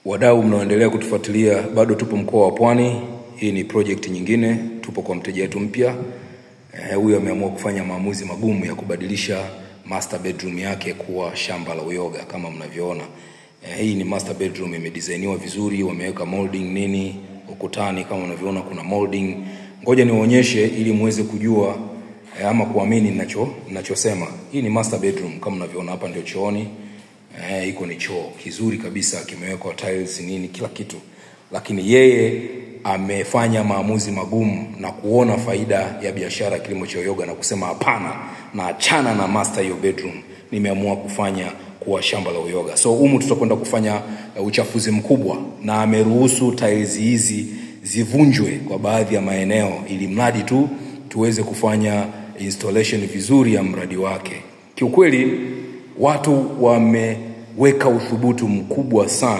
Wadau mnaoendelea kutufuatilia, bado tupo mkoa wa Pwani. Hii ni project nyingine, tupo kwa mteja wetu mpya. Huyu ameamua kufanya maamuzi magumu ya kubadilisha master bedroom yake kuwa shamba la uyoga kama mnavyoona. Hii ni master bedroom, imedesigniwa vizuri, wameweka molding nini ukutani kama mnavyoona kuna molding. Ngoja niwaonyeshe ili muweze kujua ama kuamini ninachosema. Hii ni master bedroom kama mnavyoona, hapa ndio chooni. Iko ni choo kizuri kabisa, kimewekwa tiles nini kila kitu. Lakini yeye amefanya maamuzi magumu na kuona faida ya biashara kilimo cha uyoga na kusema hapana, na achana na master hiyo bedroom, nimeamua kufanya kuwa shamba la uyoga. So humu tutakwenda kufanya uchafuzi mkubwa, na ameruhusu tiles hizi zivunjwe kwa baadhi ya maeneo ili mradi tu tuweze kufanya installation vizuri ya mradi wake. Kiukweli watu wameweka uthubutu mkubwa sana.